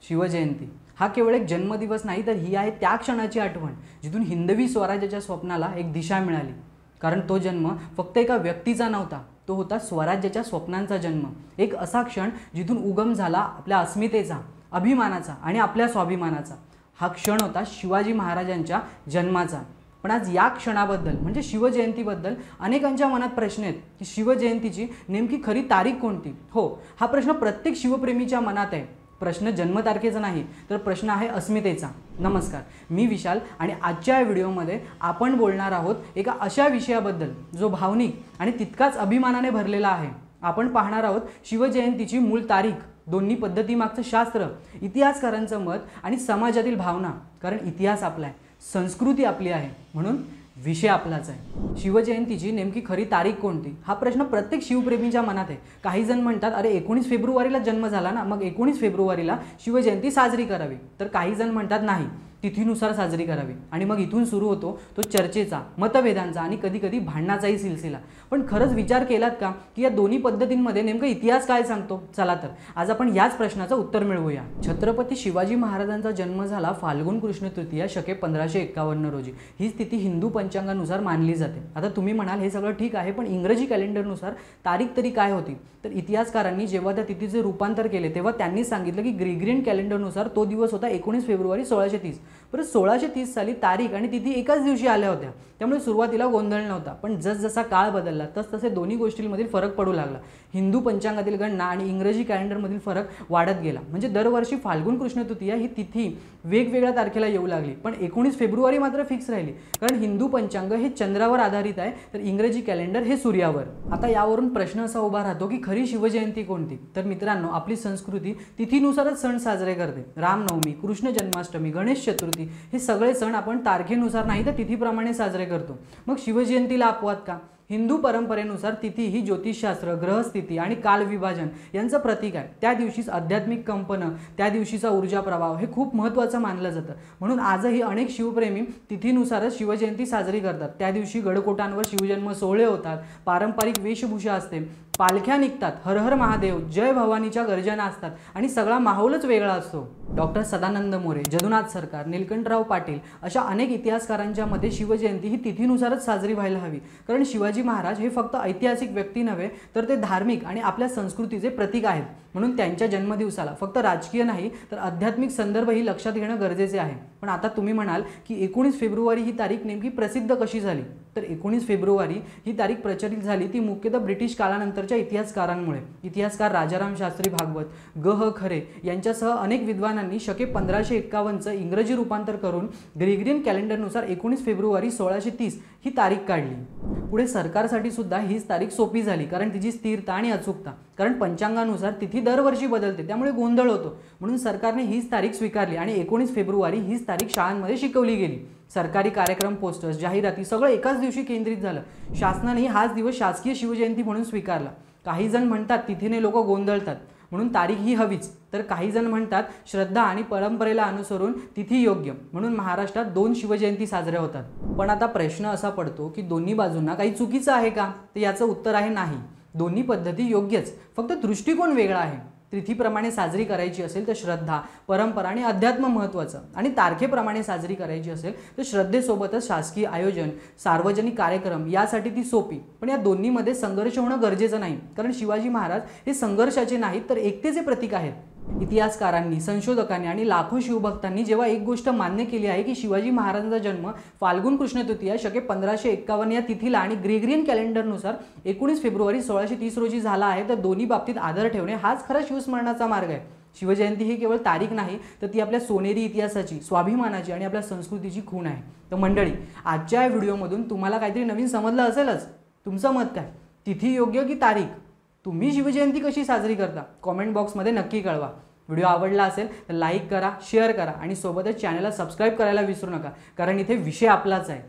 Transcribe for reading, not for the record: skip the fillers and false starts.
शिवजयंती हा केवळ एक जन्मदिवस नाही, तर ही आहे त्या क्षणाची आठवण जिथून हिंदवी स्वराज्याच्या स्वप्नाला एक दिशा मिळाली। कारण तो जन्म फक्त एका व्यक्तीचा नव्हता, तो होता स्वराज्याच्या स्वप्नांचा जन्म। एक असा क्षण जिथून उगम झाला आपल्या अस्मितेचा, अभिमानाचा आणि आपल्या स्वाभिमानाचा। हा क्षण होता शिवाजी महाराजांच्या जन्माचा। पण आज या क्षणाबद्दल म्हणजे शिवजयंतीबद्दल अनेकांच्या मनात प्रश्न आहेत की शिवजयंतीची नेमकी खरी तारीख कोणती। हो, हा प्रश्न प्रत्येक शिवप्रेमीच्या मनात आहे। प्रश्न जन्मतारखेचा नाही, तर प्रश्न आहे अस्मितेचा। नमस्कार, मी विशाल आणि आजच्या या व्हिडिओमध्ये आपण बोलणार आहोत एका अशा विषयाबद्दल जो भावनिक आणि तितकाच अभिमानाने भरलेला आहे। आपण पाहणार आहोत शिवजयंतीची मूळ तारीख, दोन्ही पद्धतीमागचं शास्त्र, इतिहासकारांचं मत आणि समाजातील भावना। कारण इतिहास आपला आहे, संस्कृती आपली आहे, म्हणून विषय आपलाच आहे। शिवजयंतीची नेमकी खरी तारीख कोणती हा प्रश्न प्रत्येक शिवप्रेमीच्या मनात आहे। काही जण म्हणतात अरे 19 फेब्रुवारीला जन्म झाला ना, मग 19 फेब्रुवारीला शिवजयंती साजरी करावी। तर काही जण म्हणतात नाही, तिथीनुसार साजरी करावी। आणि मग इथून सुरू होतो तो चर्चेचा, मतभेदांचा आणि कधी कधी भांडणाचाही सिलसिला। पण खरंच विचार केलात का की या दोन्ही पद्धतींमध्ये नेमका इतिहास काय सांगतो? चला तर आज आपण याच प्रश्नाचं उत्तर मिळवूया। छत्रपती शिवाजी महाराजांचा जन्म झाला फाल्गुन कृष्ण तृतीया शके 1551 रोजी। ही तिथी हिंदू पंचांगानुसार मानली जाते। आता तुम्ही म्हणाल हे सगळं ठीक आहे, पण इंग्रजी कॅलेंडरनुसार तारीख तरी काय होती? तर इतिहासकारांनी जेव्हा त्या तिथीचे रूपांतर केले तेव्हा त्यांनी सांगितलं की ग्रेगरियन कॅलेंडरनुसार तो दिवस होता 19 फेब्रुवारी 1630। परत 1630 साली तारीख आणि तिथी एकाच दिवशी आल्या होत्या, त्यामुळे सुरुवातीला गोंधळ नव्हता। पण जसजसा काळ बदलला तसतसे दोन्ही गोष्टींमधील फरक पडू लागला। हिंदू पंचांगातील गणना आणि इंग्रजी कॅलेंडरमधील फरक वाढत गेला। म्हणजे दरवर्षी फाल्गुन कृष्ण तृतीया ही तिथी वेगवेगळ्या तारखेला येऊ लागली, पण 19 फेब्रुवारी मात्र फिक्स राहिली। कारण हिंदू पंचांग हे चंद्रावर आधारित आहे, तर इंग्रजी कॅलेंडर हे सूर्यावर। आता यावरून प्रश्न असा उभा राहतो की खरी शिवजयंती कोणती? तर मित्रांनो, आपली संस्कृती तिथीनुसारच सण साजरे करते। रामनवमी, कृष्ण जन्माष्टमी, गणेश चतुर्थी हे सगळे सण आपण तारखेनुसार नाही तर तिथीप्रमाणे साजरे करतो। मग शिवजयंतीला अपवाद का? हिंदू परंपरेनुसार तिथी ही ज्योतिषशास्त्र, ग्रहस्थिती आणि कालविभाजन यांचं प्रतीक आहे। त्या दिवशीच आध्यात्मिक कंपन, त्या दिवशीचा ऊर्जा प्रवाह हे खूप महत्त्वाचं मानलं जातं। म्हणून आजही अनेक शिवप्रेमी तिथीनुसारच शिवजयंती साजरी करतात। त्या दिवशी गडकोटांवर शिवजन्म सोहळे होतात, पारंपरिक वेशभूषा असते, पालख्या निघतात, हर हर महादेव, जय भवानीच्या गर्जना असतात आणि सगळा माहोलच वेगळा असतो। डॉक्टर सदानंद मोरे, जदुनाथ सरकार, नीलकंठराव पाटील अशा अनेक इतिहासकारांच्या मते शिवजयंती ही तिथीनुसारच साजरी व्हायला हवी। कारण शिवाजी महाराज हे फक्त ऐतिहासिक व्यक्ती नव्हे, तर ते धार्मिक आणि आपल्या संस्कृतीचे प्रतीक आहेत। म्हणून त्यांच्या जन्मदिवसाला फक्त राजकीय नाही तर आध्यात्मिक संदर्भही लक्षात घेणं गरजेचे आहे। पण आता तुम्ही म्हणाल की 19 फेब्रुवारी ही तारीख नेमकी प्रसिद्ध कशी झाली? तर 19 फेब्रुवारी ही तारीख प्रचलित झाली ती मुख्यतः ब्रिटिश काळानंतरच्या इतिहासकारांमुळे। इतिहासकार राजाराम शास्त्री भागवत, ग.ह. खरे यांच्यासह अनेक विद्वानांनी शके 1551चं इंग्रजी रूपांतर करून ग्रेगरियन कॅलेंडरनुसार 19 फेब्रुवारी 1630 ही तारीख काढली। पुढे सरकारसाठी सुद्धा हीच तारीख सोपी झाली, कारण तिची स्थिरता आणि अचूकता। कारण पंचांगानुसार तिथी दरवर्षी बदलते, त्यामुळे गोंधळ होतो। म्हणून सरकारने हीच तारीख स्वीकारली आणि 19 फेब्रुवारी हीच तारीख शाळांमध्ये शिकवली गेली। सरकारी कार्यक्रम, पोस्टर्स, जाहिराती सगळं एकाच दिवशी केंद्रित झालं। शासनानेही हाच दिवस शासकीय शिवजयंती म्हणून स्वीकारला। काही जण म्हणतात तिथीने लोक गोंधळतात म्हणून तारीख ही हवीच, तर काही जण म्हणतात श्रद्धा आणि परंपरेला अनुसरून तिथी योग्य, म्हणून महाराष्ट्रात 2 शिवजयंती साजऱ्या होतात। पण आता प्रश्न असा पडतो की दोन्ही बाजूंना काही चुकीचं आहे का? तर याचं उत्तर आहे नाही, दोन्ही पद्धती योग्यच, फक्त दृष्टिकोन वेगळा आहे। तिथीप्रमाणे साजरी करायची असेल तर श्रद्धा, परंपरा आणि अध्यात्म महत्त्वाचं, आणि तारखेप्रमाणे साजरी करायची असेल तर श्रद्धेसोबतच शासकीय आयोजन, सार्वजनिक कार्यक्रम यासाठी ती सोपी। पण या दोन्हीमध्ये संघर्ष होणं गरजेचं नाही, कारण शिवाजी महाराज हे संघर्षाचे नाहीत तर एकतेचे प्रतीक आहेत। इतिहासकारांनी, संशोधकांनी आणि लाखो शिवभक्तांनी जेव्हा एक गोष्ट मान्य केली आहे की शिवाजी महाराजांचा जन्म फाल्गुन कृष्ण तृतीया शके 1551 या तिथीला आणि ग्रेगरियन कॅलेंडरनुसार 19 फेब्रुवारी 1630 रोजी झाला आहे, तर दोन्ही बाबतीत आदर ठेवणे हाच खरा शिवस्मरणाचा मार्ग आहे। शिवजयंती ही केवळ तारीख नाही, तर ती आपल्या सोनेरी इतिहासाची, स्वाभिमानाची आणि आपल्या संस्कृतीची खूण आहे। तर मंडळी, आजच्या या व्हिडिओमधून तुम्हाला काहीतरी नवीन समजलं असेलच। तुमचं मत काय? तिथी योग्य की तारीख? तुम्ही शिवजयंती कशी साजरी करता? कॉमेंट बॉक्समध्ये नक्की कळवा। व्हिडिओ आवडला असेल तर लाईक करा, शेअर करा आणि सोबतच चॅनलला सबस्क्राईब करायला विसरू नका, कारण इथे विषय आपलाच आहे।